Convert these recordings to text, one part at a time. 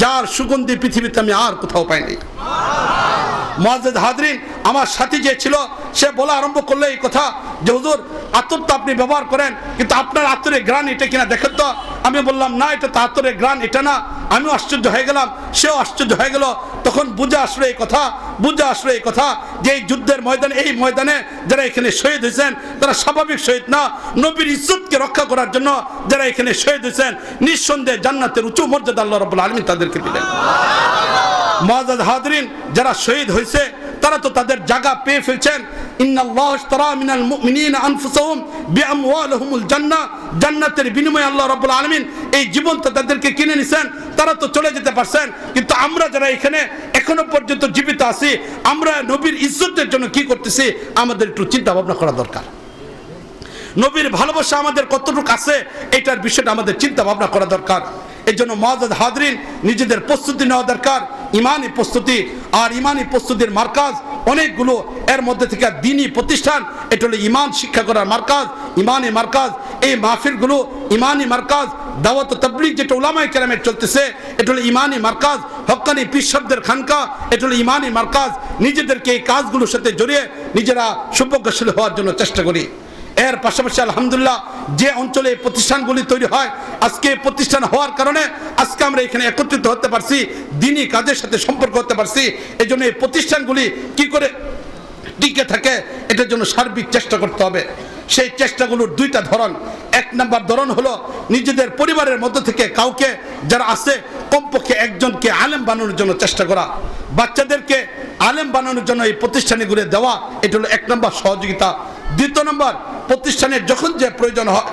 যার সুগন্ধি পৃথিবীতে আমি আর কোথাও পাইনি। মুআজ্জাজ হাজরিন, আমার সাথী যে ছিল সে বলা আরম্ভ করলো এই কথা যে হুজুর আতর তো আপনি ব্যবহার করেন, কিন্তু আপনার আতরের গ্রান এটা কিনা দেখেন তো। আমি বললাম না, এটা তো আতরের গ্রান, এটা না। আমিও আশ্চর্য হয়ে গেলাম, সেও আশ্চর্য হয়ে গেল। তখন বুঝে আসলো এই কথা যে এই যুদ্ধের ময়দানে, এই ময়দানে যারা এখানে শহীদ হয়েছেন তারা স্বাভাবিক শহীদ না, নবীর ইজ্জতকে রক্ষা করার জন্য যারা এখানে শহীদ হয়েছেন, নিঃসন্দেহে জান্নাতের উঁচু মর্যাদা আল্লাহ রাব্বুল আলামিন তাদেরকে দিবেন। মুআজ্জাজ হাজরিন, যারা শহীদ হয়েছে তারা তো তাদের জায়গা পেয়ে ফেলছেন। ইন্নাল্লাহ ইশতারা মিনাল মুমিনিনা আনফুসাহুম বিআমওয়ালিহিমুল জান্নাহ, জান্নাতের বিনিময়ে আল্লাহ রাব্বুল আলামিন এই জীবনটা তাদেরকে কিনে নিছেন। তারা তো চলে যেতে পারছেন, কিন্তু আমরা যারা এখানে এখনো পর্যন্ত জীবিত আছি, আমরা নবীর ইজ্জতের জন্য কি করতেছি আমাদের একটু চিন্তা ভাবনা করা দরকার। নবীর ভালোবাসা আমাদের কতটুকু আছে এটার বিষয়টা আমাদের চিন্তা ভাবনা করা দরকার। এই জন্য মুআজ্জাজ হাজরিন, নিজেদের প্রস্তুতি নেওয়া দরকার, ইমানি প্রস্তুতি। আর ইমানি প্রস্তুতির মার্কাজ অনেকগুলো, এর মধ্যে থেকে দ্বীনি প্রতিষ্ঠান, এটা হলো ইমান শিক্ষা করার মার্কাজ, ইমানি মার্কাজ। এই মাহফিলগুলো ইমানি মার্কাজ। দাওয়াত ও তাবলীগ যেটা উলামায়ে কেরামের চলতেছে এটা হলো ইমানি মার্কাজ। হক্কানি পীর সাহেবদের খানকা এটা হলো ইমানি মার্কাজ। নিজেদেরকে এই কাজগুলোর সাথে জড়িয়ে নিজেরা সৌভাগ্যশালী হওয়ার জন্য চেষ্টা করি। এর পাশাপাশি আলহামদুলিল্লাহ যে অঞ্চলে এই প্রতিষ্ঠানগুলি তৈরি হয়, আজকে প্রতিষ্ঠান হওয়ার কারণে আজকে আমরা এখানে একত্রিত হতে পারছি, দ্বীনি কাজের সাথে সম্পর্ক হতে পারছি। এই জন্য এই প্রতিষ্ঠানগুলি কি করে টিকে থাকে এটার জন্য সার্বিক চেষ্টা করতে হবে। সেই চেষ্টাগুলোর দুইটা ধরন। এক নাম্বার ধরন হলো নিজেদের পরিবারের মধ্য থেকে কাউকে যারা আছে কমপক্ষে একজনকে আলেম বানানোর জন্য চেষ্টা করা, বাচ্চাদেরকে আলেম বানানোর জন্য এই প্রতিষ্ঠানগুলো দেওয়া, এটা হলো এক নম্বর সহযোগিতা। দ্বিতীয় নম্বর, প্রতিষ্ঠানের যখন যে প্রয়োজন হয়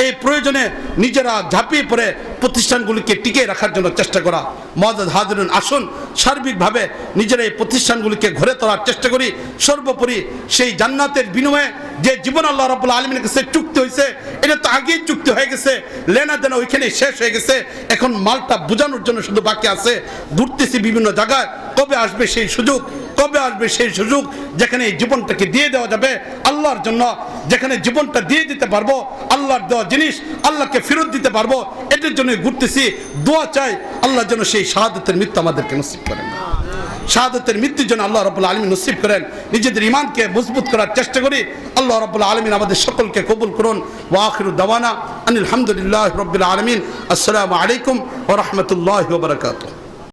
এই প্রয়োজনে নিজেরা ঝাঁপিয়ে পড়ে প্রতিষ্ঠানগুলিকে টিকিয়ে রাখার জন্য চেষ্টা করা। মুআজ্জাজ হাজরিন, আসুন সার্বিকভাবে নিজেরা এই প্রতিষ্ঠানগুলিকে ঘরে তোলার চেষ্টা করি। সর্বোপরি সেই জান্নাতের বিনিময়ে যে জীবন আল্লাহ রাব্বুল আলামিনের কাছে চুক্তি হয়েছে, এটা তো আগেই চুক্তি হয়ে গেছে, লেনা দেনা ওইখানে শেষ হয়ে গেছে। এখন মালটা বোঝানোর জন্য শুধু বাকি আছে। ঘুরতেছি বিভিন্ন জায়গায়, কবে আসবে সেই সুযোগ, কবে আসবে সেই সুযোগ যেখানে এই জীবনটাকে দিয়ে দেওয়া যাবে আল্লাহর জন্য, যেখানে জীবনটা দিয়ে দিতে পারবো আল্লাহর দেওয়া জিনিস আল্লাহকে ফেরত দিতে পারবো। এটার জন্য ঘুরতেছি। দোয়া চাই আল্লাহ যেন সেই শাহাদাতের মৃত্যু আমাদেরকে নসিব করেন, শাহাদাতের মৃত্যুর জন্য আল্লাহ রাব্বুল আলামিন নসিব করেন। নিজেদের ঈমানকে মজবুত করার চেষ্টা করি। আল্লাহ রাব্বুল আলামিন আমাদের সকলকে কবুল করুন। ওয়া আখিরু দাওয়ানা আনিল হামদুলিল্লাহি রাব্বিল আলামিন। আসসালামু আলাইকুম ওয়া রাহমাতুল্লাহি ওয়া বারাকাতুহু।